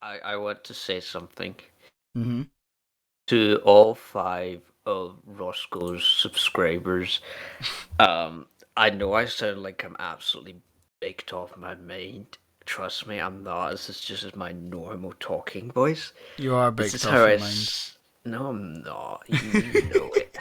I want to say something Mm-hmm. to all 5 of Roscoe's subscribers. I know I sound like I'm absolutely baked off my mind. Trust me, I'm not. This is just my normal talking voice. You are This is baked how off I. your mind. No, I'm not. You know it.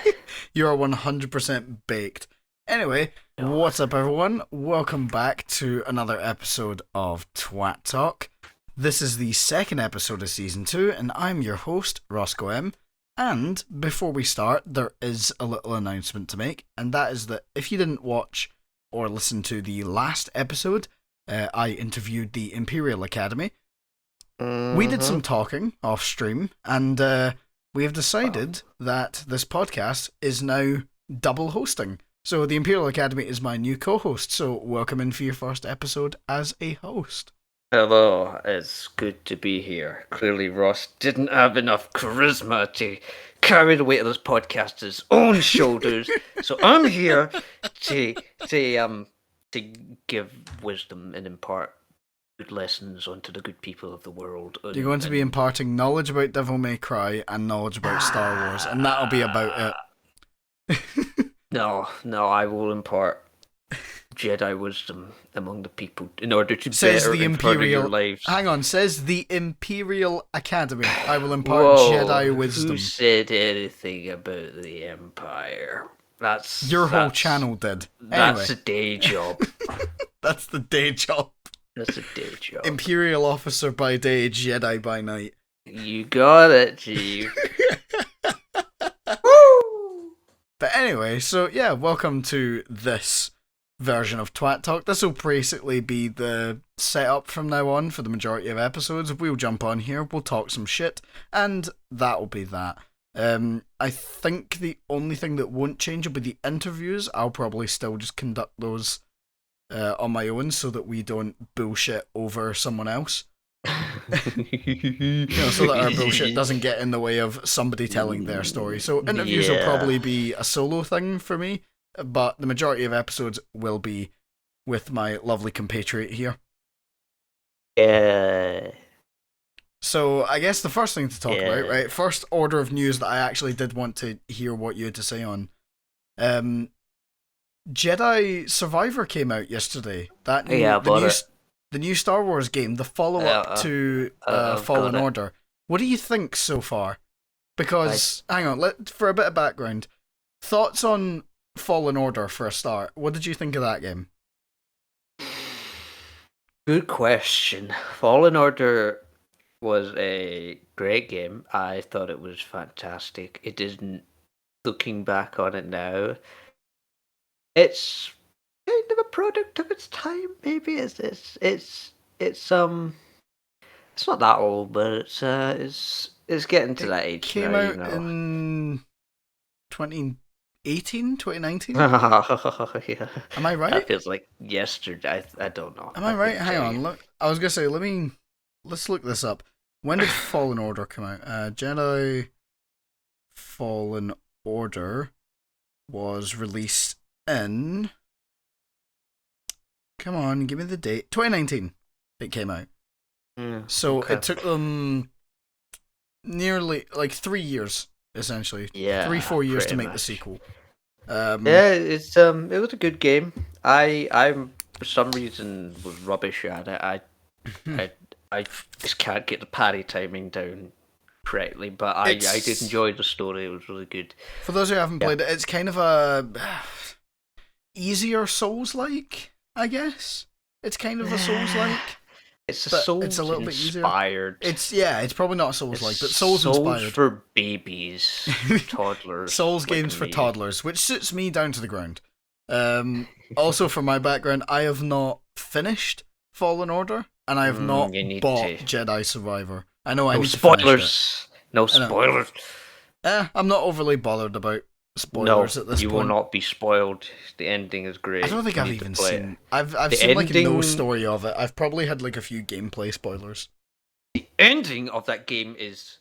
You are 100% baked. Anyway, No. what's up, everyone? Welcome back to another episode of Twat Talk. This is the second episode of Season 2, and I'm your host, Roscoe M. And before we start, there is a little announcement to make, and that is that if you didn't watch or listen to the last episode, I interviewed the Imperial Academy. We did some talking off stream, and we have decided that this podcast is now double hosting. So the Imperial Academy is my new co-host, so welcome in for your first episode as a host. Hello, it's good to be here. Clearly, Ross didn't have enough charisma to carry the weight of this podcast to his own shoulders, so I'm here to to give wisdom and impart good lessons onto the good people of the world. You're going to be imparting knowledge about Devil May Cry and knowledge about Star Wars, and that'll be about it. No, I will impart Jedi wisdom among the people in order to Says better the and further your Imperial. lives. Hang on, says the Imperial Academy. I will impart Jedi wisdom. Who said anything about the Empire? Your whole channel did. Anyway. That's a day job. That's the day job. That's a day job. Imperial officer by day, Jedi by night. You got it, Chief. But anyway, so yeah, welcome to this version of Twat Talk. This will basically be the setup from now on for the majority of episodes. We'll jump on here, we'll talk some shit, and that'll be that. I think the only thing that won't change will be the interviews. I'll probably still just conduct those on my own so that we don't bullshit over someone else. So that our bullshit doesn't get in the way of somebody telling their story. So interviews will probably be a solo thing for me, but the majority of episodes will be with my lovely compatriot here. Yeah. So I guess the first thing to talk about, right? First order of news that I actually did want to hear what you had to say on. Jedi Survivor came out yesterday. The new Star Wars game, the follow-up to Fallen Order. What do you think so far? Because, hang on, for a bit of background. Thoughts on Fallen Order for a start. What did you think of that game? Good question. Fallen Order was a great game. I thought it was fantastic. It isn't, looking back on it now, it's kind of a product of its time. Maybe it's not that old, but it's getting to that age. Came now, out in 2018, 2019. Yeah. Am I right? That feels like yesterday. I don't know. Am I right? Hang on. Look, I was gonna say, let's look this up. When did Fallen Order come out? Jedi Fallen Order was released in. Come on, give me the date. 2019. It came out. So okay. It took them nearly 3 years, essentially. Yeah, 3-4 years to make much. the sequel. Yeah, it was a good game. I for some reason was rubbish at it. I just can't get the parry timing down correctly, but I did enjoy the story. It was really good. For those who haven't played it, it's kind of a easier Souls-like, I guess. It's kind of a Souls-like. It's a Souls it's a little inspired. Bit easier. It's probably not Souls-like, but Souls inspired. Souls for babies, toddlers. Souls games for toddlers, which suits me down to the ground. Also, for my background, I have not finished Fallen Order, and I have not bought Jedi Survivor. I know I need to finish it. No spoilers. I'm not overly bothered about spoilers at this point. You will not be spoiled. The ending is great. I don't think I've even seen. I've seen no story of it. I've probably had a few gameplay spoilers. The ending of that game is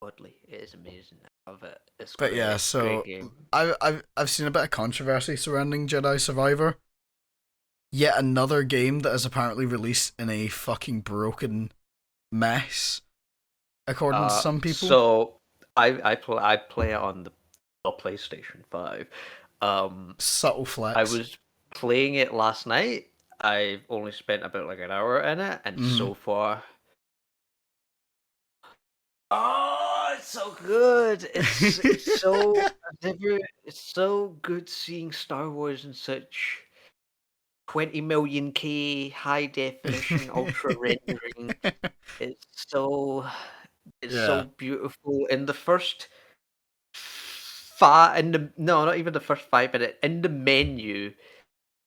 godly. It is amazing. I love it. It's but great. Yeah, so I've seen a bit of controversy surrounding Jedi Survivor. Yet another game that is apparently released in a fucking broken mess, according to some people. So I play it on the PlayStation 5. Subtle I flex. was playing it last night. I've only spent about like an hour in it, and Mm. so far, oh, it's so good. It's so it's so good seeing Star Wars in such 20 million K high definition ultra rendering. It's so it's so Yeah. beautiful. In the first five, in the no, not even the first 5 minutes in the menu.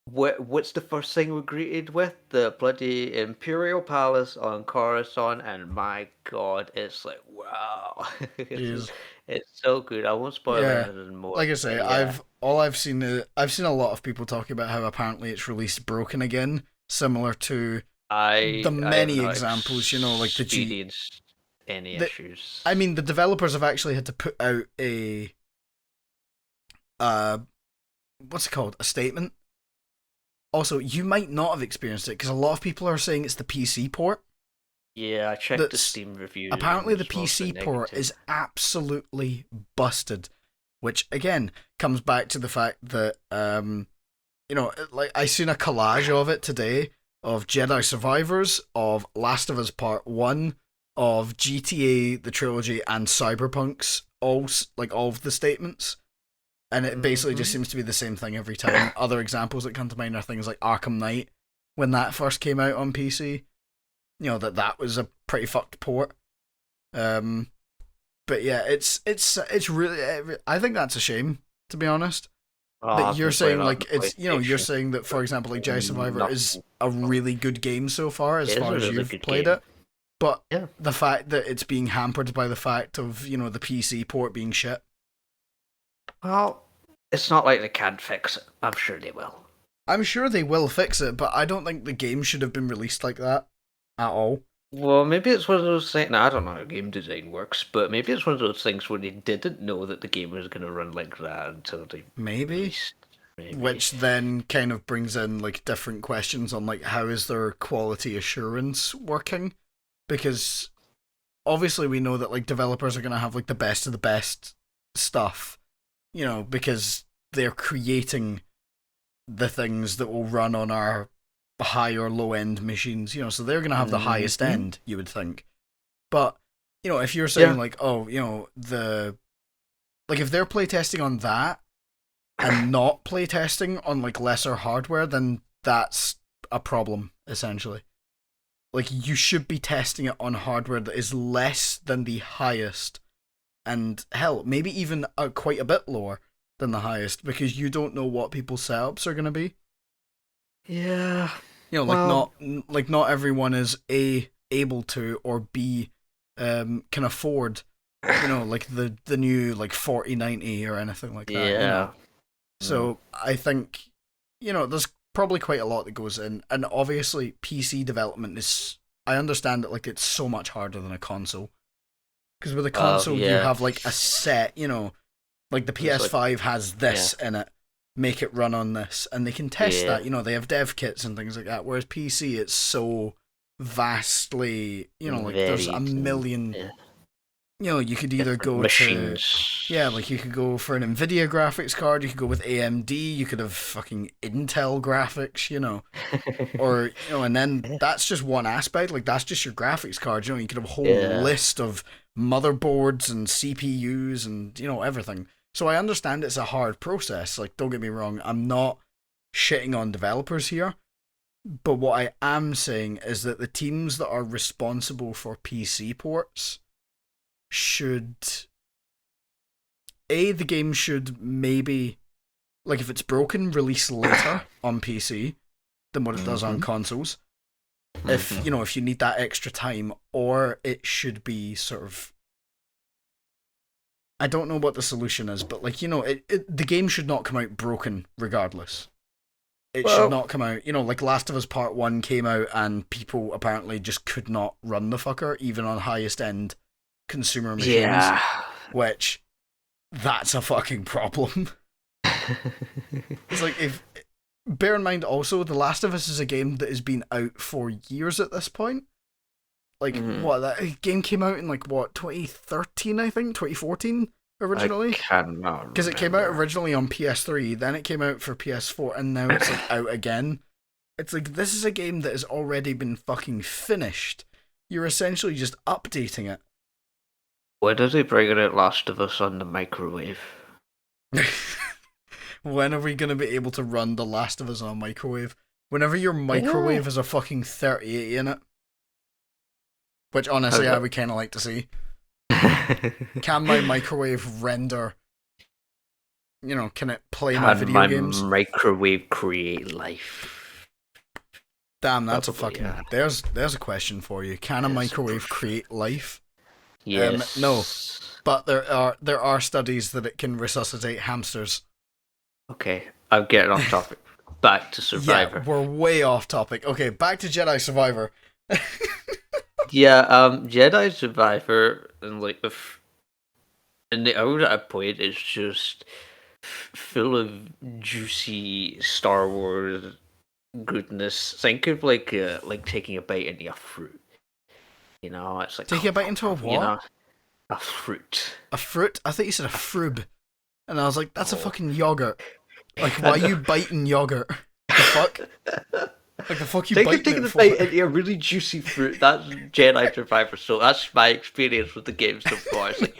What's the first thing we're greeted with? The bloody Imperial Palace on Coruscant, and my God, it's like wow, Jeez. it's so good. I won't spoil Yeah. anything more, Like I say, but yeah, I've seen a lot of people talking about how apparently it's released broken again, similar to the I have many not examples, like the G. experienced any The, I issues. mean, the developers have actually had to put out a uh, what's it called? A statement. Also, you might not have experienced it because a lot of people are saying it's the PC port. Yeah, I checked the That's Steam reviews, and apparently the it's mostly PC port negative. is absolutely busted, which again comes back to the fact that like I seen a collage of it today of Jedi Survivors, of Last of Us Part 1, of GTA the trilogy and Cyberpunk's all of the statements. And it basically just Hmm. seems to be the same thing every time. Other examples that come to mind are things like Arkham Knight when that first came out on PC. That was a pretty fucked port. Um, but yeah, it's really. I think that's a shame, to be honest. Oh, That I've you're been playing saying it on like the you're PlayStation. saying that, for example, like Jedi Survivor is Nothing. a really good game so far as It is far a as really you've good played game. it, but Yeah. the fact that it's being hampered by the fact of the PC port being shit. Well, it's not like they can't fix it. I'm sure they will. I'm sure they will fix it, but I don't think the game should have been released like that at all. Well, maybe it's one of those things. Now, I don't know how game design works, but maybe it's one of those things where they didn't know that the game was going to run like that until they Maybe. released. Maybe. Which then kind of brings in like different questions on like how is their quality assurance working? Because obviously we know that like developers are gonna have like the best of the best stuff, because they're creating the things that will run on our high or low end machines, so they're gonna have the highest Hmm. end, you would think. But, if you're saying Yeah. like, oh, if they're playtesting on that and not playtesting on like lesser hardware, then that's a problem, essentially. Like you should be testing it on hardware that is less than the highest, and hell, maybe even quite a bit lower than the highest, because you don't know what people's setups are going to be. Yeah. Like Well, not everyone is a able to, or b can afford like the new like 4090 or anything like that. yeah. Mm. So I think, there's probably quite a lot that goes in, and obviously PC development is. I understand that like it's so much harder than a console, because with a console you Yeah. have like a set, like the It's like, PS5 has yeah. this in it, make it run on this, and they can test Yeah. that. They have dev kits and things like that. Whereas PC, it's so vastly, like there's a Varied and million. yeah, You could either different go to. Yeah, machines. like you could go for an Nvidia graphics card, you could go with AMD, you could have fucking Intel graphics, or and then Yeah. that's just one aspect, like that's just your graphics card. You could have a whole Yeah. list of motherboards and CPUs and everything. So I understand it's a hard process, like don't get me wrong, I'm not shitting on developers here, but what I am saying is that the teams that are responsible for PC ports should the game should maybe, like, if it's broken, release later on PC than what it does on Mhm. consoles. If Mhm. if you need that extra time, or it should be sort of. I don't know what the solution is, but like the game should not come out broken regardless. It should Well, not come out, like Last of Us Part 1 came out and people apparently just could not run the fucker, even on highest end consumer machines, yeah. which that's a fucking problem. It's like, if bear in mind also, The Last of Us is a game that has been out for years at this point. Like, Mm, what, that game came out in, like, what, 2013, I think? 2014 I originally? cannot Because it came out remember. originally on PS3, then it came out for PS4, and now it's, like, out again. It's like, this is a game that has already been fucking finished. You're essentially just updating it. When are they bringing out Last of Us on the microwave? When are we going to be able to run The Last of Us on a microwave? Whenever your Yeah. microwave has a fucking 3080 in it. Which, How honestly, I do would kind of like to see. Can my I... microwave render, can it play my Can video my games? microwave create life? Damn, that's a Probably, yeah. fucking. There's a question for you. Can a Yes. microwave create life? No. Yes. But there are studies that it can resuscitate hamsters. Okay, I'm getting off topic. Back to Yeah, Survivor. we're way off topic. Okay, back to Jedi Survivor. Yeah, Jedi Survivor and like and the hour that I played is just full of juicy Star Wars goodness. Think of like taking a bite into a fruit. You know, it's like Taking a bite into a you what? know a fruit. A fruit? I thought you said a frub. And I was like, that's a Oh, fucking yogurt. Like, why I are know. you biting yogurt? The fuck? Like, the fuck you Think of biting taking it a for? bite into a really juicy fruit. That's Jedi Survivor. So that's my experience with the game so far. It's like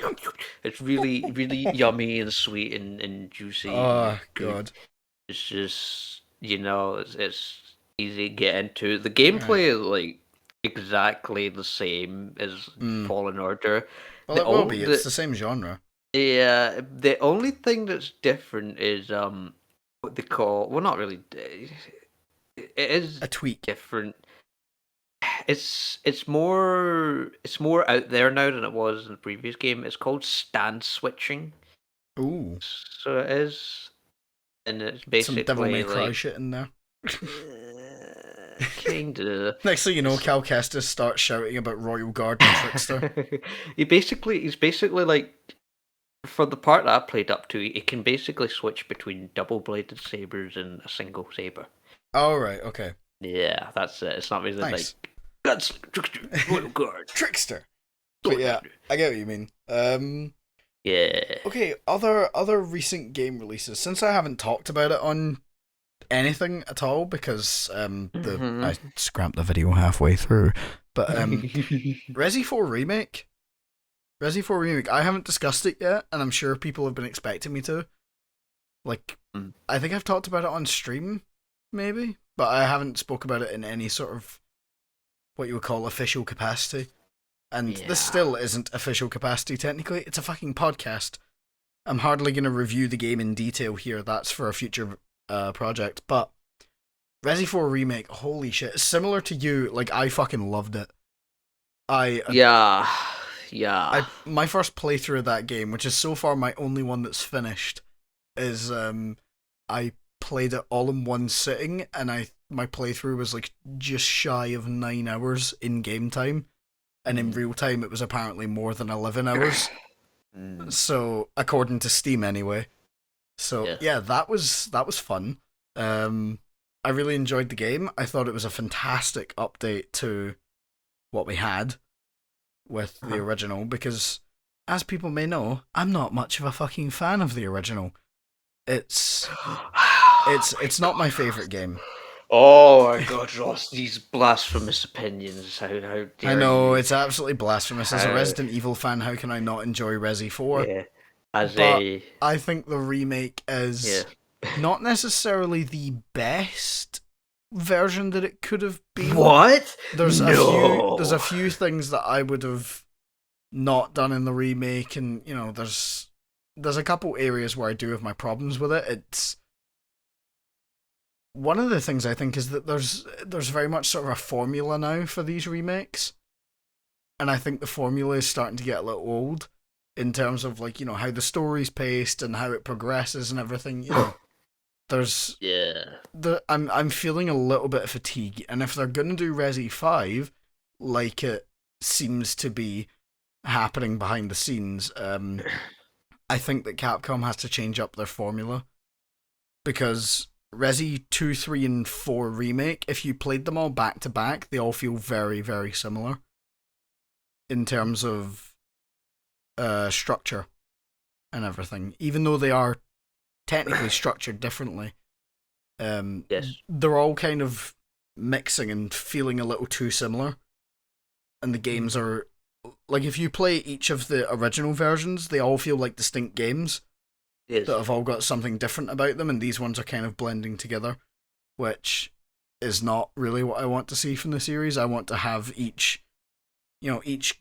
it's really, really yummy and sweet and juicy and Oh, good. God. It's just it's easy to get into. The Right. gameplay is like exactly the same as Mm. Fallen Order. Well, The it will only be. It's the same genre. the only thing that's different is what they call, well, not really. It is A tweak. different. It's more out there now than it was in the previous game. It's called stand switching. Ooh. So it is, and it's Some Devil May basically Cry like shit in there. kinda. Next thing you know, It's Cal Kestis starts shouting about Royal Guard and Trickster. he's basically like, for the part that I played up to, it can basically switch between double bladed sabers and a single saber. Oh, right, okay. Yeah, that's it. It's not really Nice. like guns, trickster, royal guard. Trickster. But yeah, I get what you mean. Yeah. Okay, other recent game releases. Since I haven't talked about it on anything at all because the Mhm. I scrapped the video halfway through. But Resi 4 Remake. Resi 4 Remake, I haven't discussed it yet, and I'm sure people have been expecting me to. Like, Mm. I think I've talked about it on stream, maybe, but I haven't spoke about it in any sort of what you would call official capacity. And this Yeah. still isn't official capacity technically. It's a fucking podcast. I'm hardly going to review the game in detail here. That's for a future project. But Resi 4 Remake, holy shit. Similar to you, like, I fucking loved it. Yeah. Yeah. My first playthrough of that game, which is so far my only one that's finished, is I played it all in one sitting, and my playthrough was like just shy of 9 hours in game time, and in real time it was apparently more than 11 hours. Mm. So according to Steam, anyway. So yeah, that was fun. I really enjoyed the game. I thought it was a fantastic update to what we had with the original, because as people may know, I'm not much of a fucking fan of the original. It's not my favorite game. Oh my god, Ross, these blasphemous opinions. How I dare know, you? it's absolutely blasphemous. As a How, Resident Evil fan, how can I not enjoy Resi 4? yeah. As But a I think the remake yeah. is not necessarily the best version that it could have been. What? There's No. a few things that I would have not done in the remake, and there's a couple areas where I do have my problems with it. It's one of the things I think is that there's very much sort of a formula now for these remakes, and I think the formula is starting to get a little old in terms of, like, how the story's paced and how it progresses and everything. There's Yeah. I'm feeling a little bit of fatigue, and if they're gonna do Resi 5, like it seems to be happening behind the scenes, I think that Capcom has to change up their formula, because Resi 2, 3, and 4 Remake, if you played them all back to back, they all feel very, very similar. in terms of structure and everything, even though they are technically structured differently. Yes. They're all kind of mixing and feeling a little too similar. And the games are, like, if you play each of the original versions, they all feel like distinct games Yes. that have all got something different about them, and these ones are kind of blending together, which is not really what I want to see from the series. I want to have each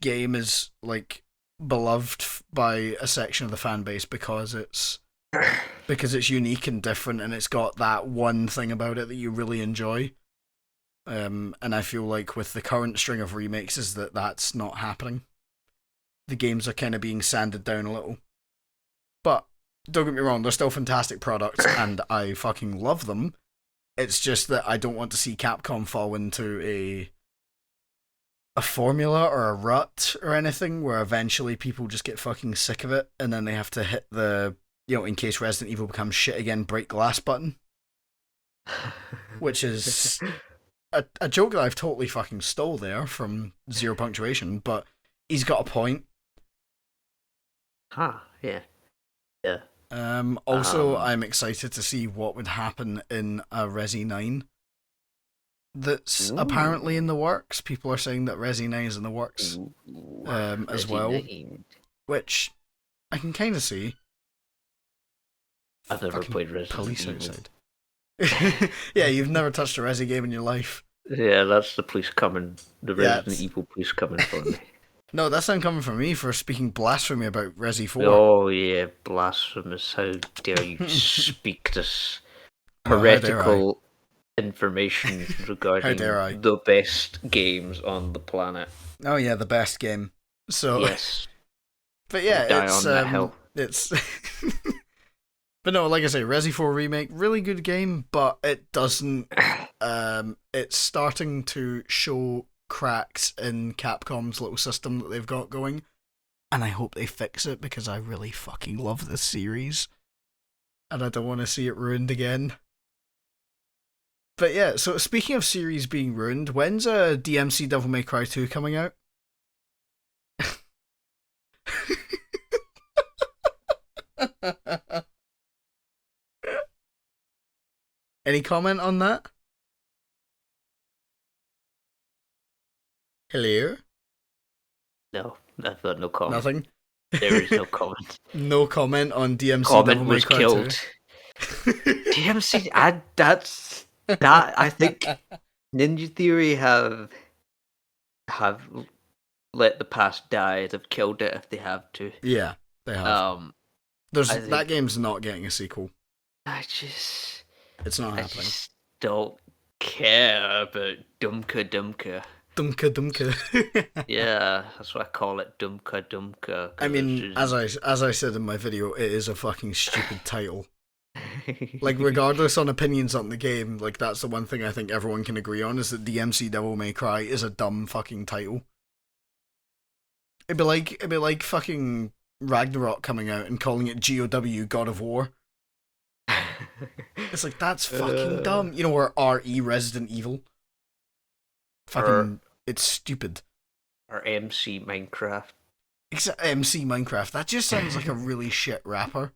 game is, like, beloved by a section of the fan base because it's unique and different, and it's got that one thing about it that you really enjoy. And I feel like with the current string of remakes is that's not happening. The games are kind of being sanded down a little. But don't get me wrong, they're still fantastic products and I fucking love them. It's just that I don't want to see Capcom fall into a formula or a rut or anything where eventually people just get fucking sick of it and then they have to hit the, in case Resident Evil becomes shit again, break glass button. Which is a joke that I've totally fucking stole there from Zero Punctuation, but he's got a point. Yeah. Yeah. Also, I'm excited to see what would happen in a Resi 9 that's apparently in the works. People are saying that Resi 9 is in the works as well, 9. Which I can kind of see. I've never played Resident police Evil. Outside. Yeah, you've never touched a Resi game in your life. Yeah, that's the police coming. The Resident Evil police coming for me. No, that's not coming from me for speaking blasphemy about Resi 4. Oh yeah, blasphemous! How dare you speak this heretical information regarding the best games on the planet? Oh yeah, the best game. So yes, but yeah, die on that hill. It's. But no, like I say, Resi 4 Remake, really good game, but it doesn't. It's starting to show cracks in Capcom's little system that they've got going, and I hope they fix it because I really fucking love this series, and I don't want to see it ruined again. But yeah, so speaking of series being ruined, when's DMC Devil May Cry 2 coming out? Any comment on that? Hello? No, I've got no comment. Nothing? There is no comment. No comment on DMC comment Devil May Cry 2. Killed. DMC, I think Ninja Theory have let the past die. They've killed it if they have to. Yeah, they have. That game's not getting a sequel. It's not happening. I just don't care about Dumka Dumka. Dumka Dumka. Yeah, that's what I call it, Dumka Dumka. I mean, as I said in my video, it is a fucking stupid title. Like, regardless on opinions on the game, like, that's the one thing I think everyone can agree on, is that DMC Devil May Cry is a dumb fucking title. It'd be like fucking Ragnarok coming out and calling it GOW God of War. It's like, that's fucking dumb. Or RE Resident Evil. Fucking, it's stupid. Or MC Minecraft. MC Minecraft. That just sounds like a really shit rapper.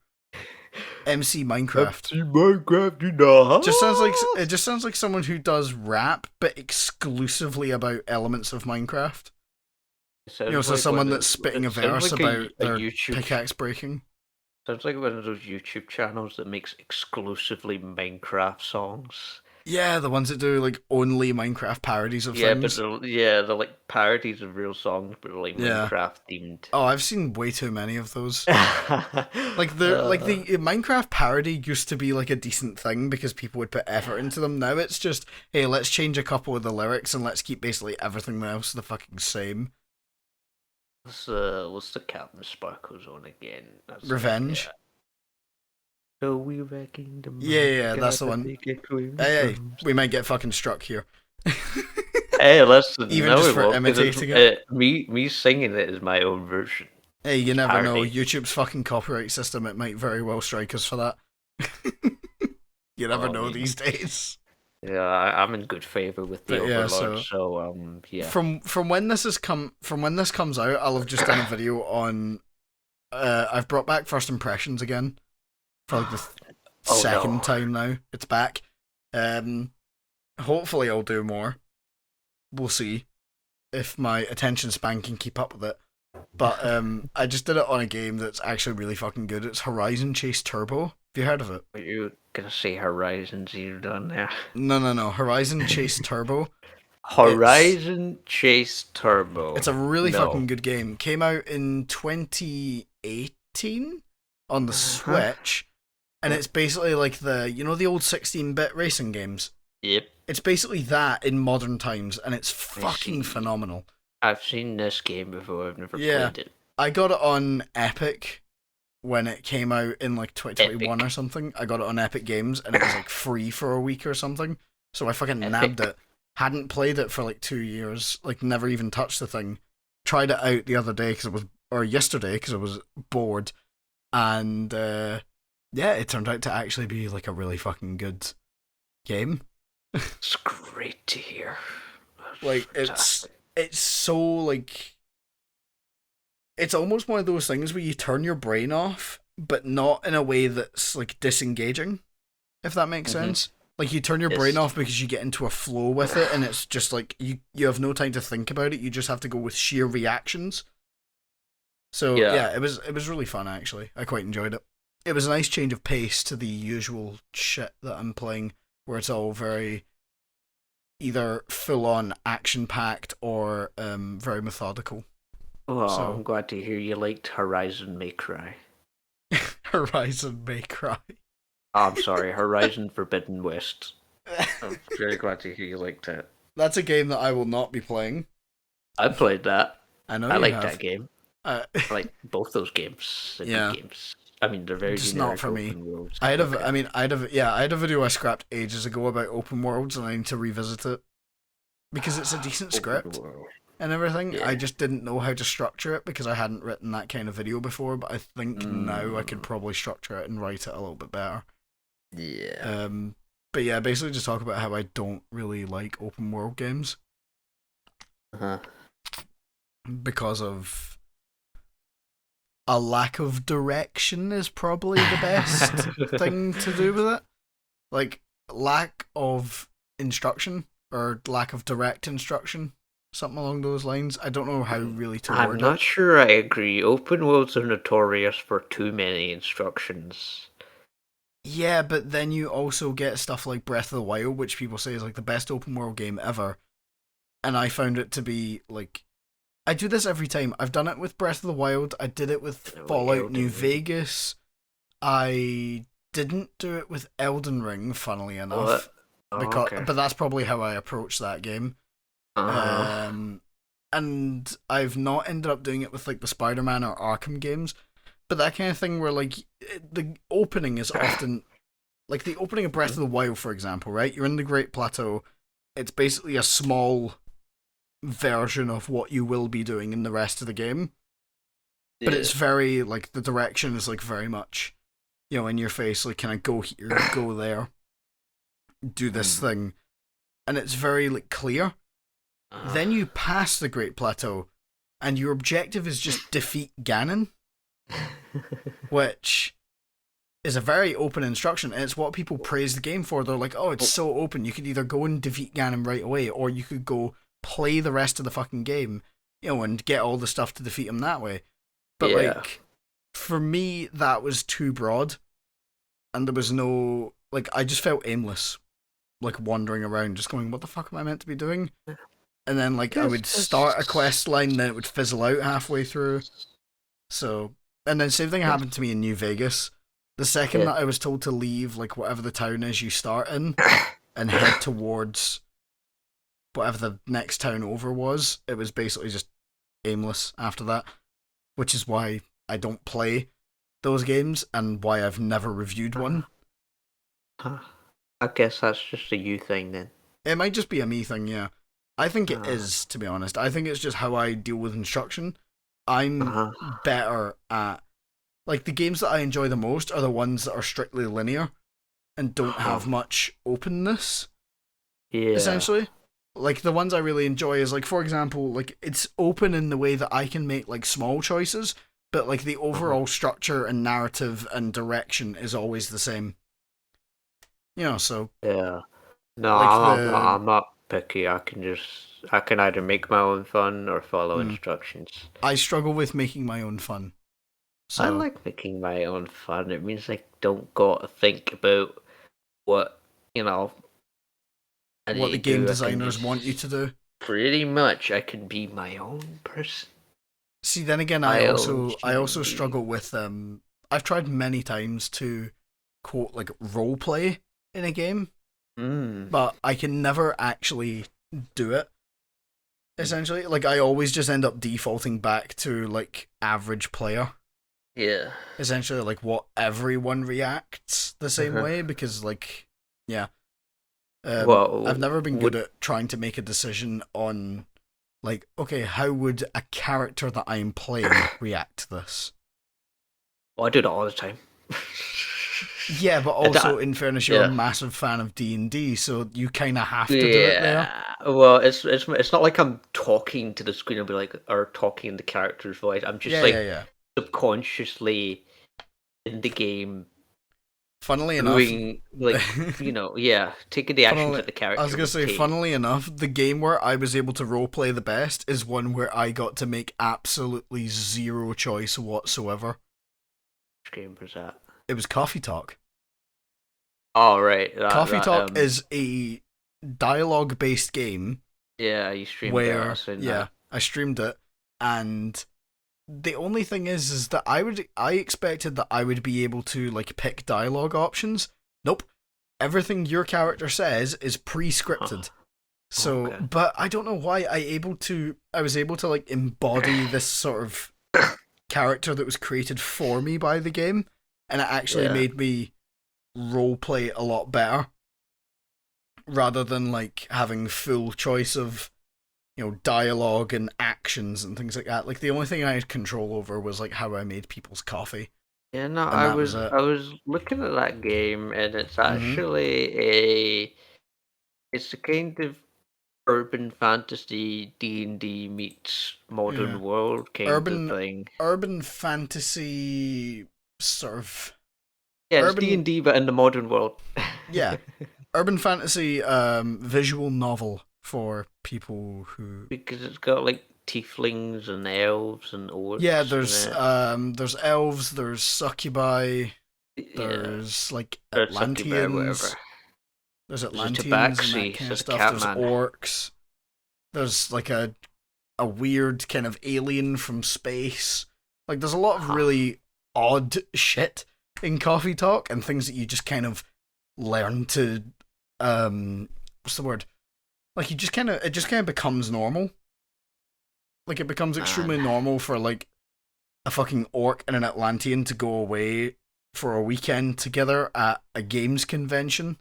MC Minecraft. MC Minecraft, you know. It just sounds like someone who does rap, but exclusively about elements of Minecraft. So someone that's spitting a verse about their pickaxe breaking. Sounds like one of those YouTube channels that makes exclusively Minecraft songs. Yeah, the ones that do like only Minecraft parodies of things. But they're like parodies of real songs, but like Minecraft themed. Oh, I've seen way too many of those. Like the Minecraft parody used to be like a decent thing because people would put effort into them. Now it's just, hey, let's change a couple of the lyrics and let's keep basically everything else the fucking same. What's the Captain Sparkles on again? Revenge. So we wrecking the yeah, that's the one. Hey, we might get fucking struck here. Hey, listen, even just for imitating it. Me singing it is my own version. Hey, you never know. YouTube's fucking copyright system, it might very well strike us for that. You never know these days. Yeah, I'm in good favor with the But yeah, Overlord, so so yeah. from when this comes out, I'll have just done a video on. I've brought back First Impressions again for like the Oh no. second time now. It's back. Um, Hopefully I'll do more. We'll see if my attention span can keep up with it. But I just did it on a game that's actually really fucking good. It's Horizon Chase Turbo. Have you heard of it? Are you gonna say Horizon Zero Dawn there? No. Horizon Chase Turbo. It's Horizon Chase it's Turbo. a really fucking No. good game. Came out in 2018 on the Uh-huh. Switch, and it's basically like the old 16-bit racing games. Yep, It's basically that in modern times, and it's I fucking see. phenomenal. I've seen this game before. I've never Yeah, played it. I got it on Epic when it came out in like 2021 or Epic. something. I got it on Epic Games, and it was like free for a week or something. So I fucking nabbed Epic. it. Hadn't played it for like 2 years. Like never even touched the thing. Tried it out the other day or yesterday because I was bored, and yeah, it turned out to actually be like a really fucking good game. It's great to hear. That's Like it's fantastic. it's so like it's almost one of those things where you turn your brain off, but not in a way that's like disengaging, if that makes Mm-hmm. sense. Like you turn your brain Yes. off because you get into a flow with it, and it's just like you have no time to think about it. You just have to go with sheer reactions. So Yeah. yeah, it was really fun actually. I quite enjoyed it. It was a nice change of pace to the usual shit that I'm playing, where it's all very either full on action packed or very methodical. Well, So I'm glad to hear you liked Horizon May Cry. Horizon May Cry. Oh, I'm sorry, Horizon Forbidden West. I'm very glad to hear you liked it. That's a game that I will not be playing. I played that. I know I you like that have. game. Uh, I like both those games. They're good yeah, games. I mean, they're very just not generic for me. open worlds. I had a, Okay. I mean, I had a video I scrapped ages ago about open worlds, and I need to revisit it because it's a decent Open script world. and everything. I Yeah. just didn't know how to structure it because I hadn't written that kind of video before. But I think now I could Mm, probably structure it and write it a little bit better. yeah. Um, but yeah, basically just talk about how I don't really like open world games Uh-huh. because of a lack of direction is probably the best thing to do with it. Like lack of instruction or lack of direct instruction, something along those lines. I don't know how really to I'm word not it. sure I agree. Open worlds are notorious for too many instructions. Yeah, but then you also get stuff like Breath of the Wild, which people say is like the best open world game ever. And I found it to be like I do this every time. I've done it with Breath of the Wild. I did it with Fallout New Elden Ring. Vegas. I didn't do it with Elden Ring, funnily enough, What? Oh, because okay. but that's probably how I approached that game. Uh-huh. And I've not ended up doing it with like the Spider-Man or Arkham games, but that kind of thing where like the opening is often like the opening of Breath of the Wild, for example, right? You're in the Great Plateau. It's basically a small version of what you will be doing in the rest of the game, but Yeah. it's very like the direction is like very much in your face. Like, can I go here, go there, do this Hmm. thing, and it's very like clear. Then you pass the Great Plateau, and your objective is just defeat Ganon, which is a very open instruction, and it's what people praise the game for. They're like, oh, it's so open. You could either go and defeat Ganon right away, or you could go play the rest of the fucking game, and get all the stuff to defeat him that way. But Yeah. like, for me, that was too broad, and there was no like. I just felt aimless, like wandering around, just going, "What the fuck am I meant to be doing?" And then like I would start a quest line, then it would fizzle out halfway through. So, and then same thing happened to me in New Vegas. The second Yeah. that I was told to leave, like whatever the town is you start in, and head towards whatever the next town over was, it was basically just aimless after that, which is why I don't play those games and why I've never reviewed one. I guess that's just a you thing then. It might just be a me thing, yeah. I think it Uh, is, to be honest. I think it's just how I deal with instruction. I'm uh-huh. better at like the games that I enjoy the most are the ones that are strictly linear and don't have much openness. Yeah. essentially. Like the ones I really enjoy is like, for example, like it's open in the way that I can make like small choices, but like the Uh-huh. overall structure and narrative and direction is always the same. So Yeah. No, like I'm not picky. I can either make my own fun or follow mm, instructions. I struggle with making my own fun. I So like making my own fun. It means I don't got to think about what, you know, I what the need to game do. I can designers want you just to do. pretty much I can be my own person. See, then again, I My own also I human also being. struggle with I've tried many times to quote like role play in a game, Mm. but I can never actually do it. Essentially, like I always just end up defaulting back to like average player. Yeah. Essentially, like what everyone reacts the same Uh-huh. way because like yeah, I've Well, never been good would at trying to make a decision on like okay, how would a character that I'm playing react to this? well, I do that all the time. Yeah, but And also in fairness, you're a yeah. massive fan of D&D, so you kind of have to do it there. Yeah. Well, it's not like I'm talking to the screen and be like or talking in the character's voice. I'm just Yeah, yeah, like yeah. subconsciously in the game Funnily enough, doing like yeah, taking the actions funnily, that the I was character gonna would say, take. funnily enough, the game where I was able to roleplay the best is one where I got to make absolutely zero choice whatsoever. Which game was that? It was Coffee Talk. Oh right, Coffee that Talk is a dialogue-based game yeah, you streamed that. I where, seen yeah, that. I streamed it, and the only thing is that I expected that I would be able to like pick dialogue options. Nope. Everything your character says is Huh. pre-scripted. So, Okay. but I don't know why I was able to like embody this sort of character that was created for me by the game, and it actually Yeah. made me role play a lot better rather than like having full choice of dialogue and actions and things like that. Like the only thing I had control over was like how I made people's coffee, Yeah, no, and that was it. I was looking at that game and Mm-hmm. it's a kind of urban fantasy D&D meets Yeah, modern world kind of urban thing. urban fantasy sort of Yeah, it's urban D&D but in the modern world. yeah urban fantasy visual novel for people who Because it's got like tieflings and elves and yeah orcs in there's it. there's elves, there's succubi, Yeah, there's like or succubi, whatever. There's a Atlanteans and that tabaxi, kind of says stuff. There's Catman. orcs. There's like a weird kind of alien from space. Like there's a lot of Huh. really odd shit in Coffee Talk and things that you just kind of learn to what's the word? Like you just kind of it just kind of becomes normal. Like it becomes extremely Man. normal for like a fucking orc and an Atlantean to go away for a weekend together at a games convention.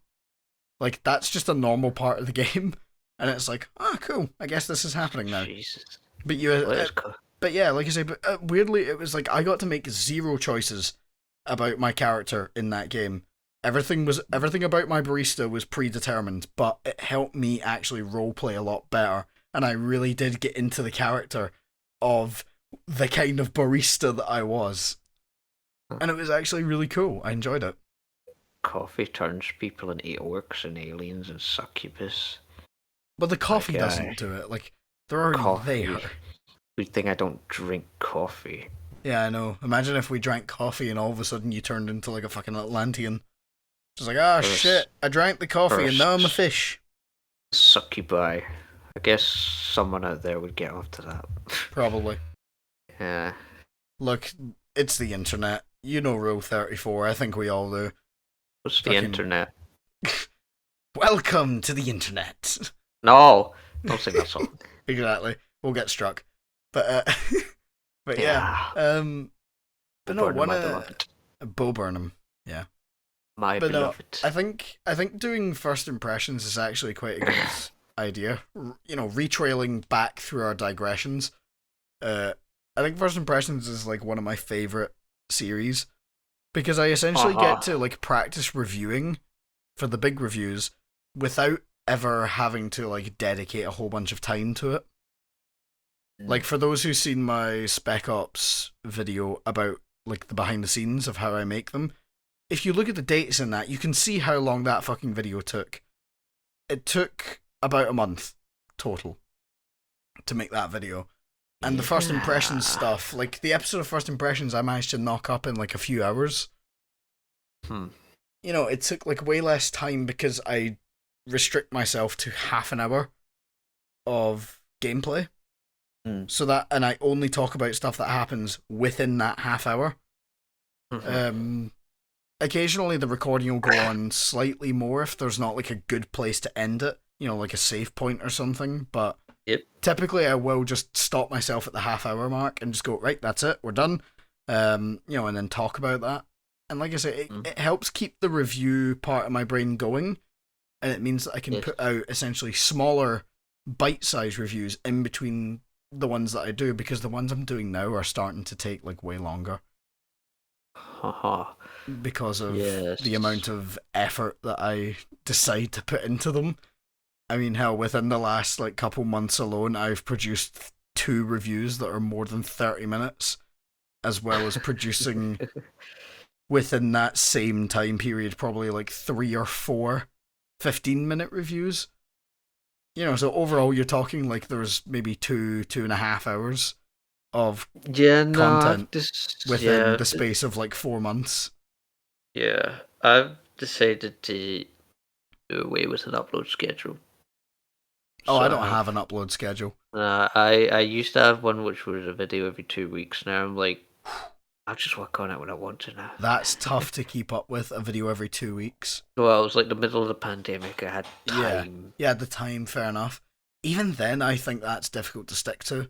Like that's just a normal part of the game, and it's like, oh, cool. I guess this is happening now. Jesus. But you, Well, it's cool. but yeah, like I say, but weirdly, it was like I got to make zero choices about my character in that game. Everything about my barista was predetermined, but it helped me actually roleplay a lot better, and I really did get into the character of the kind of barista that I was, and it was actually really cool. I enjoyed it. Coffee turns people into orcs and aliens and succubus. But the Like, coffee doesn't do it. Like they're already coffee. there. Good thing I don't drink coffee. Yeah, I know. Imagine if we drank coffee and all of a sudden you turned into like a fucking Atlantean. Just like, ah, Or a, shit, I drank the coffee and now I'm a fish. succubi. I guess someone out there would get onto that. Probably. Yeah. Look, it's the internet. You know Rule 34. I think we all do. What's the Fucking internet? welcome to the internet. No! Don't sing that song. Exactly. We'll get struck. But but yeah. Yeah. But no, Burnham, one my beloved. Bo Burnham. Yeah. My But no, beloved. I think doing first impressions is actually quite a good idea. Retrailing back through our digressions. Uh, I think first impressions is like one of my favorite series because I essentially Uh-huh. get to like practice reviewing for the big reviews without ever having to like dedicate a whole bunch of time to it. Like for those who've seen my Spec Ops video about like the behind the scenes of how I make them, if you look at the dates in that, you can see how long that fucking video took. It took about a month total to make that video. And the first impressions stuff, like the episode of First Impressions, I managed to knock up in like a few hours. You know, it took like way less time because I restrict myself to half an hour of gameplay. So that, and I only talk about stuff that happens within that half hour. Occasionally the recording will go on slightly more if there's not like a good place to end it, you know, like a save point or something, but typically I will just stop myself at the half hour mark and just go, right, that's it, we're done. You know, and then talk about that. And like I say, it helps keep the review part of my brain going, and it means that I can put out essentially smaller bite-sized reviews in between the ones that I do, because the ones I'm doing now are starting to take like way longer. Because of the amount of effort that I decide to put into them. I mean, hell, within the last like couple months alone, I've produced 2 reviews that are more than 30 minutes, as well as producing within that same time period probably like 3 or 4 15-minute reviews. You know, so overall you're talking like there's maybe 2.5 hours of content within the space of like 4 months. Yeah, I've decided to do away with an upload schedule. Oh, so I don't have an upload schedule. I used to have one which was a video every 2 weeks. Now I'm like, I'll just work on it when I want to now. That's tough to keep up with, a video every 2 weeks. Well, it was like the middle of the pandemic. I had time. Yeah, the time, fair enough. Even then, I think that's difficult to stick to.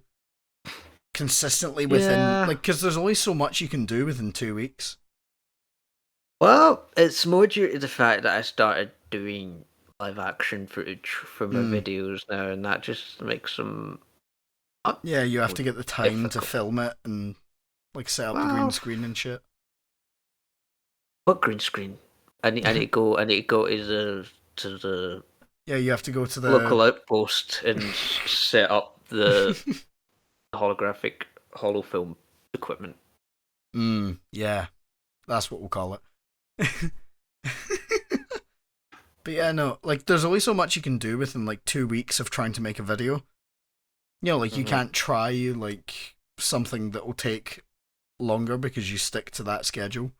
Consistently within, like, because there's only so much you can do within 2 weeks. Well, it's more due to the fact that I started doing live action footage for my videos now, and that just makes them. Yeah, you have to get the time to film it and like set up the green screen and shit. What green screen? I need to go. I need to go to the. Yeah, you have to go to the local outpost and set up the holographic holofilm equipment. Yeah, that's what we'll call it. But yeah, no, like there's only so much you can do within like 2 weeks of trying to make a video. You know, like you can't try like something that will take longer because you stick to that schedule.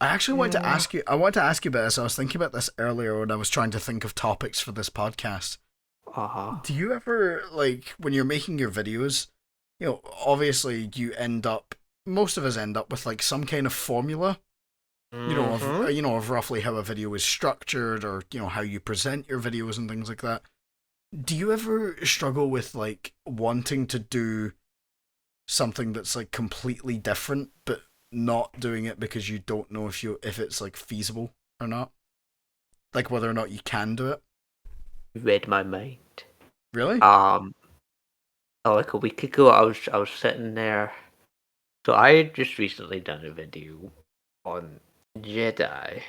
I actually wanted to ask you. I wanted to ask you about this. I was thinking about this earlier when I was trying to think of topics for this podcast. Do you ever, like, when you're making your videos, you know, obviously most of us end up with like some kind of formula, you know, of roughly how a video is structured, or you know how you present your videos and things like that. Do you ever struggle with like wanting to do something that's like completely different, but not doing it because you don't know if it's like feasible or not, like whether or not you can do it? Read my mind. Really? Like a week ago, I was sitting there. So I had just recently done a video on Jedi.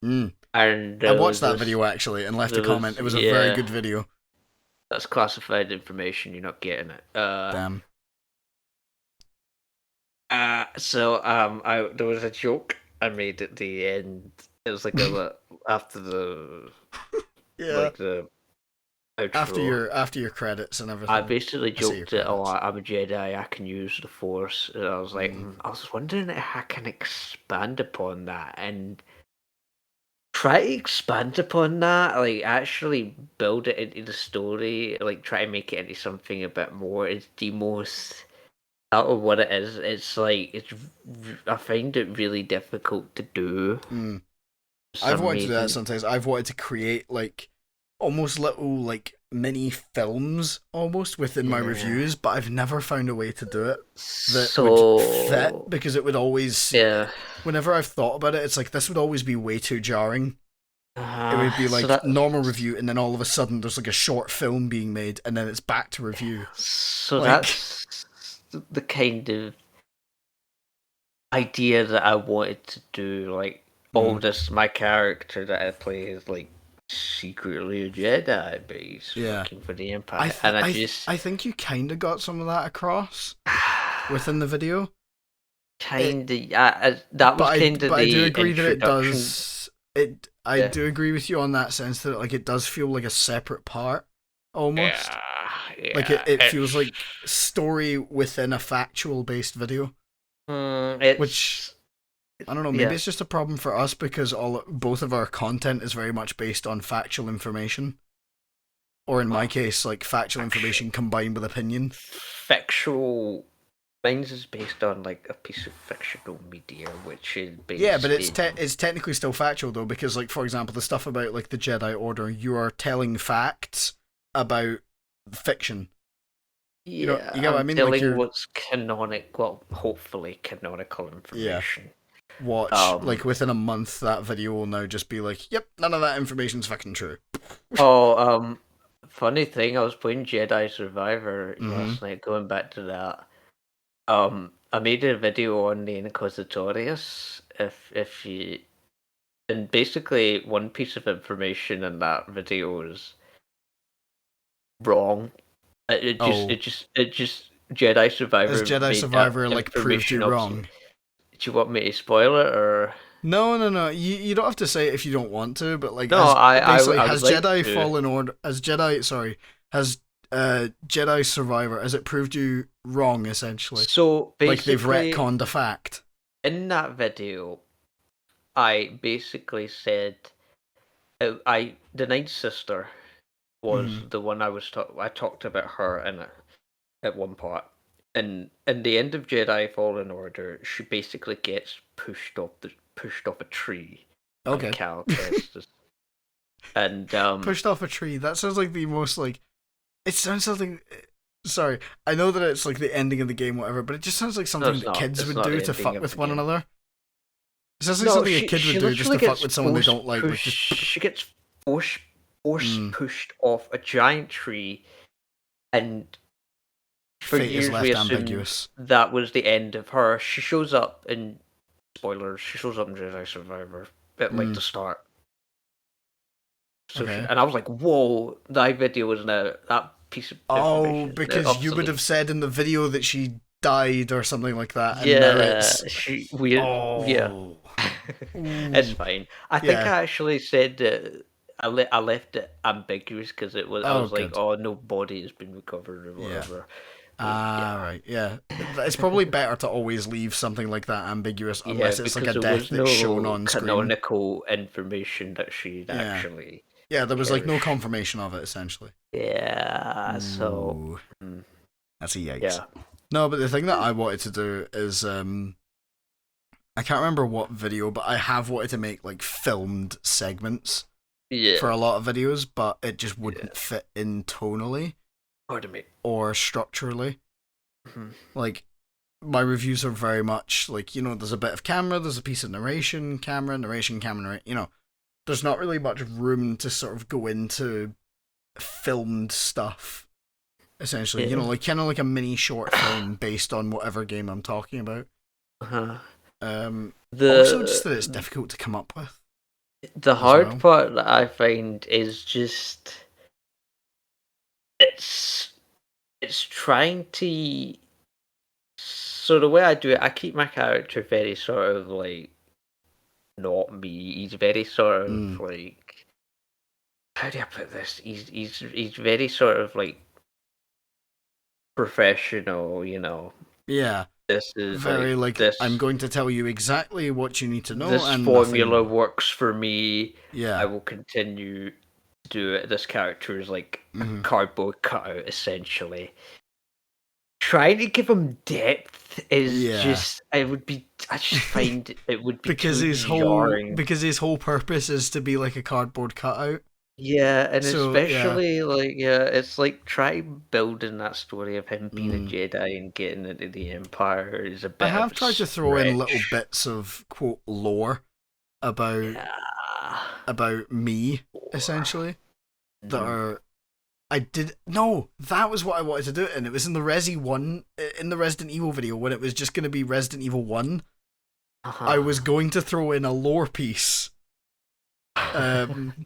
And I watched that video actually and left a comment. It was a very good video. That's classified information. You're not getting it. Damn. So there was a joke I made at the end. It was like after the like the outro. After your credits and everything. I basically joked that I'm a Jedi, I can use the Force. And I was like, I was wondering if I can expand upon that and try to expand upon that, like actually build it into the story, like try to make it into something a bit more. It's the most out of what it is. It's like I find it really difficult to do. I've wanted to do that sometimes. I've wanted to create like almost little like mini films almost within my reviews, but I've never found a way to do it that would fit, because it would always whenever I've thought about it, it's like this would always be way too jarring. It would be like normal review, and then all of a sudden there's like a short film being made, and then it's back to review. So that's the kind of idea that I wanted to do. Like all this, my character that I play is like secretly a Jedi, but he's Yeah. working for the I Empire. th- And I I th- just I think you kind of got some of that across within the video. kind of, that was kind of I do the agree that it introduction. does it. I Yeah, do agree with you on that sense that like it does feel like a separate part almost. yeah, Like yeah. it feels like story within a factual based video, which It's I don't know. Maybe yeah. it's just a problem for us because both of our content is very much based on factual information, or in my case, like factual information combined with opinion. Factual. Mine's is based on like a piece of fictional media, which is Yeah, but based in. it's technically still factual though, because like for example, the stuff about like the Jedi Order, you are telling facts about fiction. Yeah, You get what I I'm mean? Like telling you're what's canonic. Well, hopefully canonical yeah. information. Watch like within a month that video will now just be like, yep, none of that information's fucking true. Oh, funny thing, I was playing Jedi Survivor Mm-hmm. last night. Going back to that, I made a video on the Inquisitorius. If you and basically one piece of information in that video is wrong. Oh, It just Jedi has Survivor Jedi made that Survivor like proved information you obsolete. wrong? Do you want me to spoil it or? No. You don't have to say it if you don't want to, but like No, has basically I would has like Jedi to. Fallen Order has Jedi Survivor has it proved you wrong essentially? So Like they've basically, retconned a fact. in that video, I basically said, the Ninth Sister was Mm-hmm. the one I talked about her in it at one part. And in the end of Jedi Fallen Order, she basically gets pushed off a tree by Okay. Cal Kestis. And Pushed off a tree. That sounds like the most like it sounds something sorry. I know that it's like the ending of the game, whatever, but it just sounds like no, something it's that not. kids It's would not do the to ending fuck of with the one game. another. It sounds like No, something a kid would she do just to literally fuck gets with someone they force don't like. Like pushed. just She gets force mm, pushed off a giant tree, and for fate is years we left assumed ambiguous. that was the end of her. She shows up in spoilers. She shows up in Jedi Survivor at like Mm, the start. okay. And I was like, "Whoa!" That video is now that piece of Oh, information is now because you would obsolete. have said in the video that she died or something like that, and now Yeah, it's she weird. Yeah, oh, it's ooh, fine. I think yeah. I actually said that I left it ambiguous because I Oh, was like, good. oh, no body has been recovered or Yeah. whatever. But Ah, yeah, right. Yeah. It's probably better to always leave something like that ambiguous yeah, unless it's like a because there death was that's shown no on screen. canonical information that she'd Yeah. actually Yeah, there was like no perished. confirmation of it essentially. Yeah, so Ooh, mm, that's a yikes. yeah, No, but the thing that I wanted to do is I can't remember what video, but I have wanted to make like filmed segments for yeah, a lot of videos, but it just yeah. wouldn't fit in tonally Pardon me. or structurally. Mhm. Like my reviews are very much like, there's a bit of camera, there's a piece of narration, camera, narration, camera, there's not really much room to sort of go into filmed stuff. Essentially, Yeah. like kind of like a mini short film based on whatever game I'm talking about. Uh-huh. Also, just that it's The difficult to come up with the as hard well. part that I find is just it's it's trying to. So the way I do it, I keep my character very sort of like not me. He's very sort of Mm. like, how do I put this? He's very sort of like professional. Yeah, This is very like like I'm going to tell you exactly what you need to know this and formula nothing. works for me. I Yeah. will continue to do it. This character is like a Mm-hmm. cardboard cutout, essentially. Trying to give him depth is Yeah. just, I just find it would be because too his whole jarring. because his whole purpose is to be like a cardboard cutout. Yeah, and So yeah, especially like, yeah, it's like try building that story of him being a mm. Jedi and getting into the Empire is a I bit of have a tried to throw in little stretch. bits of quote lore about Yeah. about me essentially that Mhm. are I did no, that was what I wanted to do, and it was in the in the Resident Evil video when it was just going to be Resident Evil 1. I Uh-huh. was going to throw in a lore piece, um,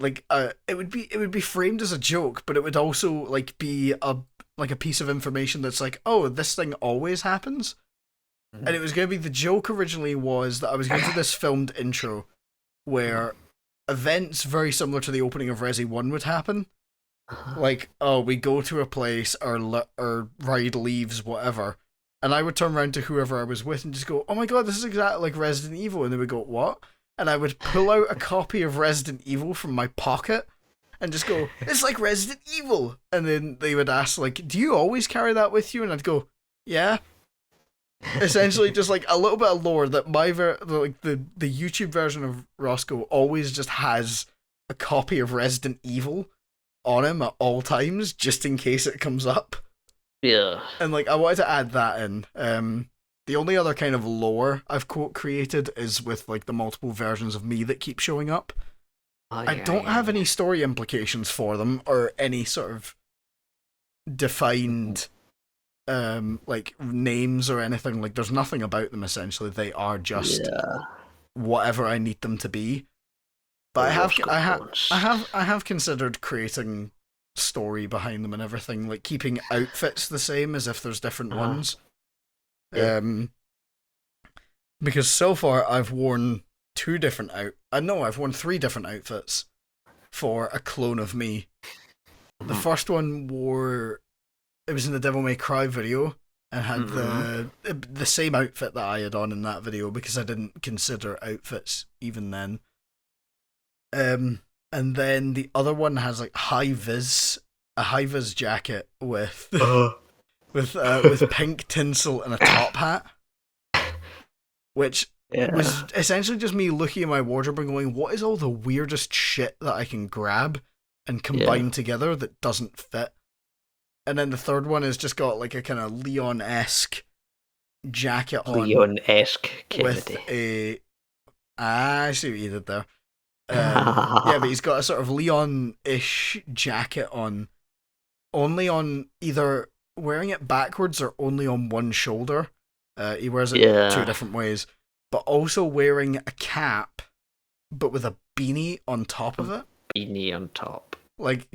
it would be framed as a joke, but it would also like be a piece of information that's like, oh, this thing always happens. And it was going to be, the joke originally was that I was going to do this filmed intro where events very similar to the opening of Resi 1 would happen. Like, oh, we go to a place, our ride leaves, whatever. And I would turn around to whoever I was with and just go, oh my god, this is exactly like Resident Evil. And they would go, what? And I would pull out a copy of Resident Evil from my pocket and just go, it's like Resident Evil. And then they would ask, like, do you always carry that with you? And I'd go, yeah. Essentially just like a little bit of lore that the YouTube version of Roscoe always just has a copy of Resident Evil on him at all times, just in case it comes up. Yeah. And like I wanted to add that in. The only other kind of lore I've quote created is with like the multiple versions of me that keep showing up. I don't have any story implications for them or any sort of defined like names or anything. Like there's nothing about them essentially. They are just whatever I need them to be. But I have considered creating story behind them and everything, like keeping outfits the same as if there's different ones. Yeah. Because so far I've worn I've worn 3 different outfits for a clone of me. The first one it was in the Devil May Cry video and had the same outfit that I had on in that video because I didn't consider outfits even then. And then the other one has like a high vis jacket with with pink tinsel and a top hat, which was essentially just me looking at my wardrobe and going, what is all the weirdest shit that I can grab and combine together that doesn't fit? And then the third one has just got like a kind of Leon-esque jacket on. Leon-esque Kennedy. With I see what you did there. Yeah, but he's got a sort of Leon-ish jacket on, only on either wearing it backwards or only on one shoulder. He wears it 2 different ways, but also wearing a cap, but with a beanie on top of it. Beanie on top. Like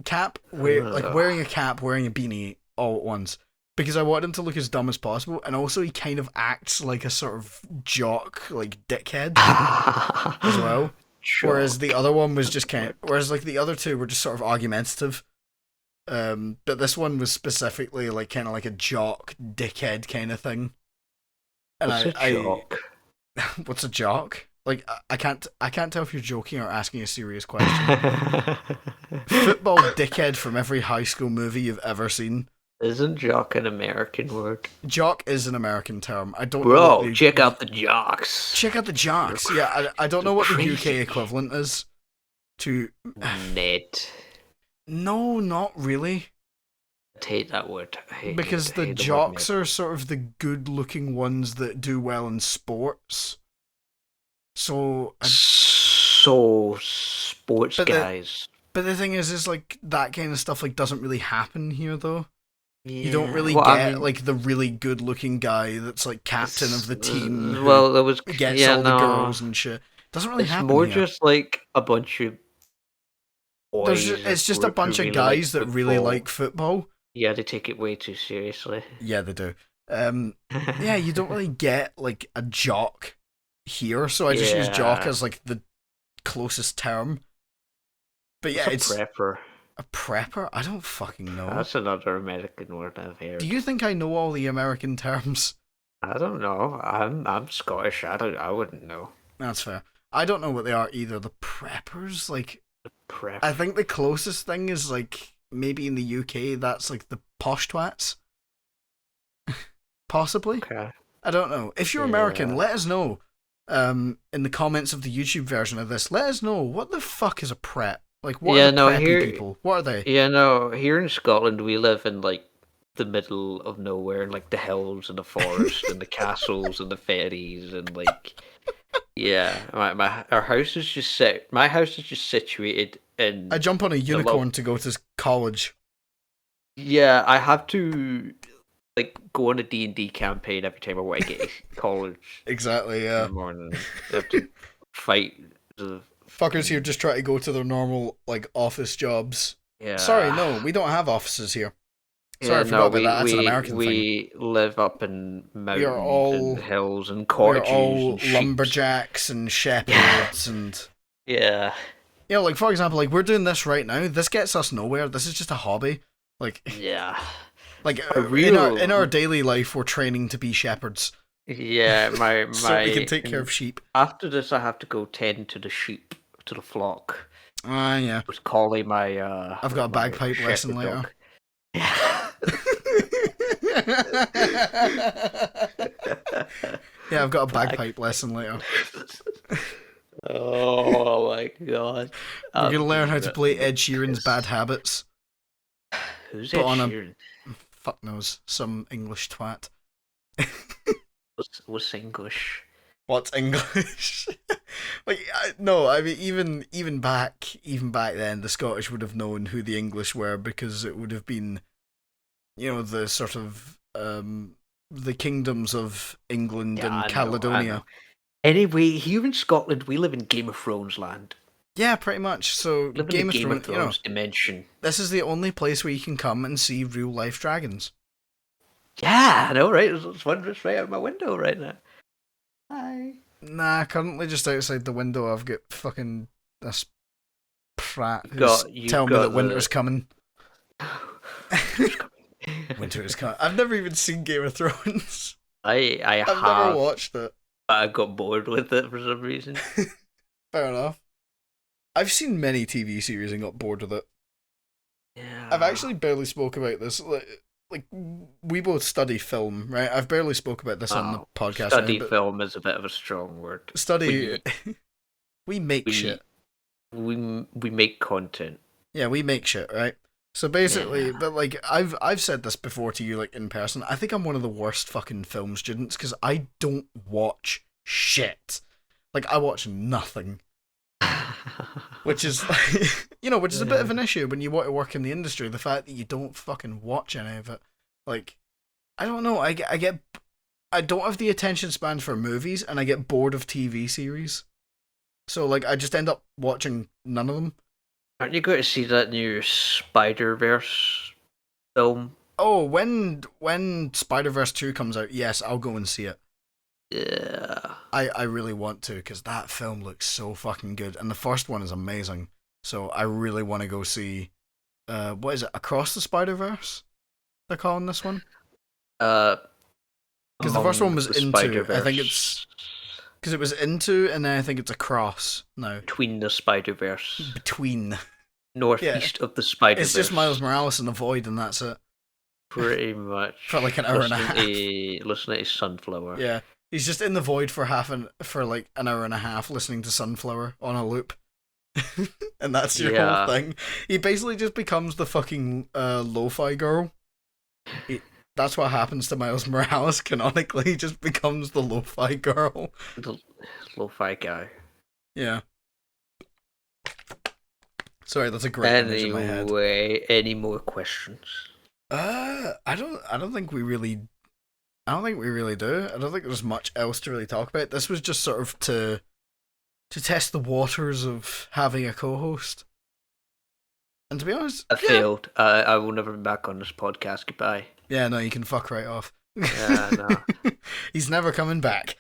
wearing a cap, wearing a beanie all at once. Because I want him to look as dumb as possible, and also he kind of acts like a sort of jock, like dickhead as well. Sure. Whereas the other one was just whereas the other 2 were just sort of argumentative. But this one was specifically like kind of like a jock, dickhead kind of thing. And what's a jock? What's a jock? Like I can't tell if you're joking or asking a serious question. Football dickhead from every high school movie you've ever seen. Isn't jock an American word? Jock is an American term. I don't know. Bro, check out the jocks. Check out the jocks. Yeah, I don't know what the UK equivalent is to Ned. No, not really. I hate that word. Because the jocks are sort of the good-looking ones that do well in sports. So sports guys. But the thing is like that kind of stuff like doesn't really happen here though. Yeah. You don't really get like the really good-looking guy that's like captain of the team. There was gets all the girls and shit. Doesn't really happen. It's more here. Just like a bunch of boys. It's just a bunch of guys that really like football. Yeah, they take it way too seriously. Yeah, they do. Yeah, you don't really get like a jock here, so I just use jock as like the closest term. But yeah, it's a prepper. A prepper? I don't fucking know. That's another American word I've heard. Do you think I know all the American terms? I don't know. I'm Scottish. I wouldn't know. That's fair. I don't know what they are either. The preppers, like the prep. I think the closest thing is like maybe in the UK that's like the posh twats. Possibly. Okay. I don't know. If you're American, let us know. In the comments of the YouTube version of this, let us know what the fuck is a prep. Like, what are the preppy people? What are they? Yeah, no, here in Scotland, we live in, like, the middle of nowhere, in, like, the hills and the forest and the castles and the ferries and, like, yeah. Our house is just my house is just situated in... I jump on a unicorn to go to college. Yeah, I have to, like, go on a D&D campaign every time I want to get to college. Exactly, yeah. In the morning. I have to fight the fuckers here just try to go to their normal like office jobs. Yeah. Sorry, no, we don't have offices here. Sorry, Yeah, I forgot about we that. That's an we American thing. we live up in We are mountains and all hills and we are cottages all and sheep. lumberjacks and shepherds and Yeah. like for example, like we're doing this right now. This gets us nowhere. This is just a hobby. Like Yeah. like A real in our daily life, we're training to be shepherds, Yeah, my so we can take care of sheep. After this, I have to go tend to the sheep, to the flock. Yeah. With Collie, I've got a bagpipe lesson shepherd later. dog. Yeah. Yeah, I've got a bagpipe lesson later. Oh my god. We're gonna learn how to play Ed Sheeran's Bad Habits. Who's Put Ed on a- Sheeran? Fuck knows, some English twat. What's English? What's English? Like no, I mean even back then, the Scottish would have known who the English were because it would have been, the sort of the kingdoms of England Yeah, I and know. Caledonia. Anyway, here in Scotland, we live in Game of Thrones land. Yeah, pretty much. So We live Game in of the Game of Thrones, Thrones dimension. this is the only place where you can come and see real life dragons. Yeah, I know, right? It's one just right out my window right now. Hi. Nah, currently just outside the window, I've got fucking this prat who's You've telling me got that winter's coming. Winter is coming. I've never even seen Game of Thrones. I I've have, never watched it. but I got bored with it for some reason. Fair enough. I've seen many TV series and got bored with it. Yeah. I've actually barely spoke about this. Like we both study film, right? I've barely spoke about this on the podcast. Study now, but film is a bit of a strong word. study. We make shit. We make content. Yeah, we make shit, right? So basically, Yeah. but like I've said this before to you, like in person. I think I'm one of the worst fucking film students because I don't watch shit. Like I watch nothing, which is which is a bit of an issue when you want to work in the industry. The fact that you don't fucking watch any of it, like I don't know. I don't have the attention span for movies, and I get bored of TV series. So like I just end up watching none of them. Aren't you going to see that new Spider-Verse film? Oh, when Spider-Verse 2 comes out, yes, I'll go and see it. Yeah. I really want to because that film looks so fucking good, and the first one is amazing. So I really want to go see. What is it? Across the Spider-Verse? They're calling this one because the first one was Into. I think it's because it was Into, and then I think it's Across now. Between the Spider-Verse. Between. Northeast of the Spider-Verse. It's just Miles Morales in the void, and that's it. Pretty much. For like an hour and a half. Listening to Sunflower. Yeah, he's just in the void for like an hour and a half listening to Sunflower on a loop. And that's your whole thing. He basically just becomes the fucking lo-fi girl. That's what happens to Miles Morales canonically. He just becomes the lo-fi girl. The lo-fi guy. Yeah. Sorry, that's a great image in my head. Anyway, any more questions? I don't think we really do. I don't think there's much else to really talk about. This was just sort of to test the waters of having a co-host. And to be honest, I failed. I will never be back on this podcast. Goodbye. Yeah, no, you can fuck right off. Yeah, no. He's never coming back.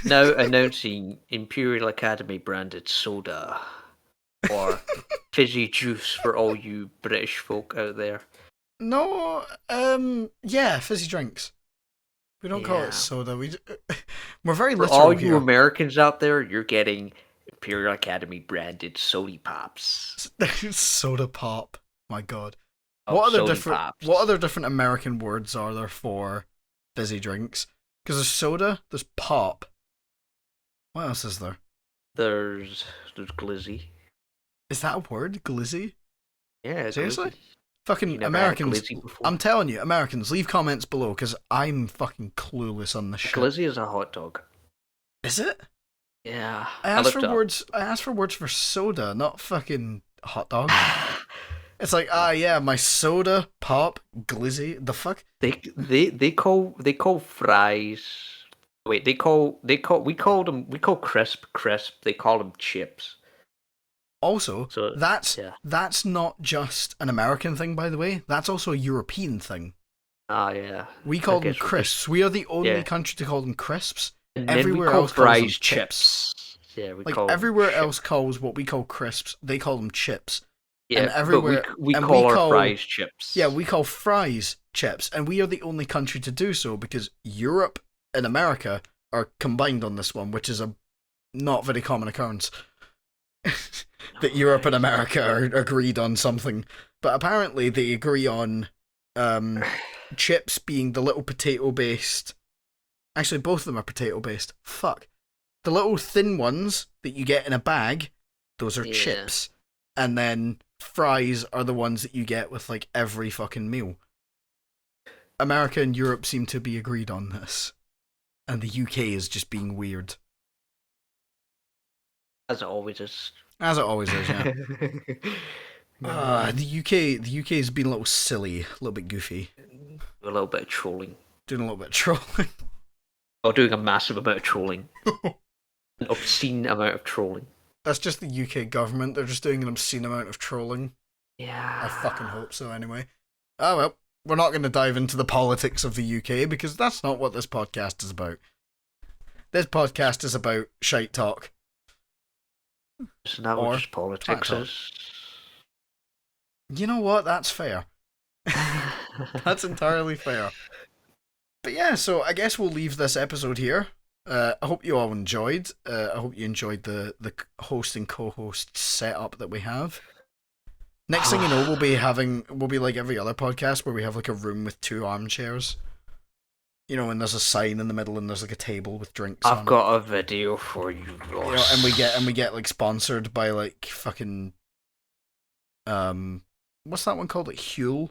Now announcing Imperial Academy branded soda or fizzy juice for all you British folk out there. No, yeah, fizzy drinks. We don't call it soda. We're very For literal all here. you Americans out there, you're getting Imperial Academy branded sody pops. Soda pop. My God. Oh, What sody other pops. different American words are there for fizzy drinks? Because there's soda, there's pop. What else is there? There's glizzy. Is that a word? Glizzy? Yeah, Seriously? glizzy. Fucking You never had Americans. glizzy before? I'm telling you, Americans, leave comments below because I'm fucking clueless on this shit. Glizzy is a hot dog. Is it? Yeah. I asked looked for up. words. I asked for words for soda, not fucking hot dog. It's like, yeah, my soda, pop, glizzy. The fuck? They call fries. Wait, we call crisp. They call them chips. Also, So that's not just an American thing, by the way. That's also a European thing. Yeah. We call I them guess we're crisps. just, We are the only yeah. country to call them crisps. And then we Everywhere call else calls them fries chips. chips. Yeah, we Like call them everywhere chips. else calls what we call crisps, they call them chips. Yeah, And everywhere but we and call our fries chips. yeah, we call fries chips, and we are the only country to do so because Europe and America are combined on this one, which is a not very common occurrence. That Europe and America are agreed on something, but apparently they agree on chips being the little potato based. Actually, both of them are potato based. Fuck. The little thin ones that you get in a bag, those are chips. And then fries are the ones that you get with like every fucking meal. America and Europe seem to be agreed on this. And the UK is just being weird. As it always is. As it always is, yeah. The UK has been a little silly, a little bit goofy. A little bit of trolling. Doing a little bit of trolling. Or doing a massive amount of trolling. An obscene amount of trolling. That's just the UK government. They're just doing an obscene amount of trolling. Yeah. I fucking hope so, anyway. Oh, well. We're not going to dive into the politics of the UK because that's not what this podcast is about. This podcast is about shite talk. Isn't that what just politics is? You know what? That's fair. That's entirely fair. But yeah, so I guess we'll leave this episode here. I hope you all enjoyed. I hope you enjoyed the host and co-host setup that we have. Next thing you know, we'll be like every other podcast where we have like a room with 2 armchairs. You know, and there's a sign in the middle and there's like a table with drinks on it. I've got a video for you, Ross. You know, and we get like sponsored by like fucking what's that one called? Like Huel?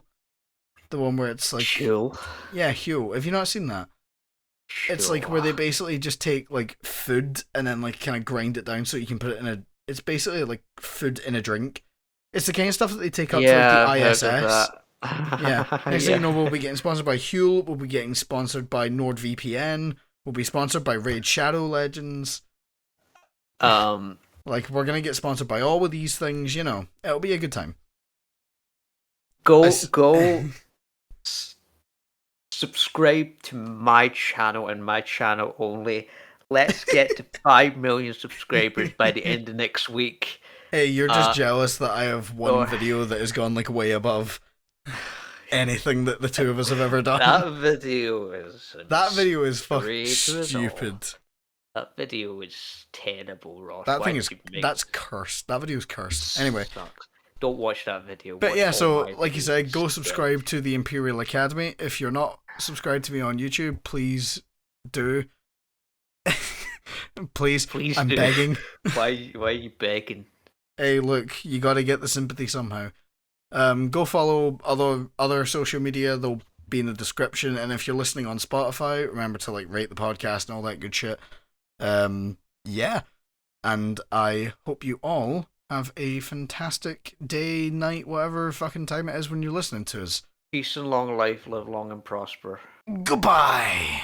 The one where it's like Huel? Yeah, Huel. Have you not seen that? It's like where they basically just take like food and then like kind of grind it down so you can put it in a. It's basically like food in a drink. It's the kind of stuff that they take up to like the ISS. Yeah. Next thing you know, we'll be getting sponsored by Huel. We'll be getting sponsored by NordVPN. We'll be sponsored by Raid Shadow Legends. Like we're gonna get sponsored by all of these things. You know, it'll be a good time. Go. Subscribe to my channel and my channel only. Let's get to 5 million subscribers by the end of next week. Hey, you're just jealous that I have one video that has gone like way above anything that the two of us have ever done. That video is fucking stupid. That video is terrible, Ross. That's cursed. That video's cursed. Anyway. Sucks. Don't watch that video. But yeah, so like you said, go subscribe to the Imperial Academy. If you're not subscribed to me on YouTube, please do. please I'm do. begging. Why are you begging? Hey, look, you got to get the sympathy somehow. Go follow other social media. They'll be in the description. And if you're listening on Spotify, remember to like rate the podcast and all that good shit. Yeah. And I hope you all have a fantastic day, night, whatever fucking time it is when you're listening to us. Peace and long life, live long and prosper. Goodbye.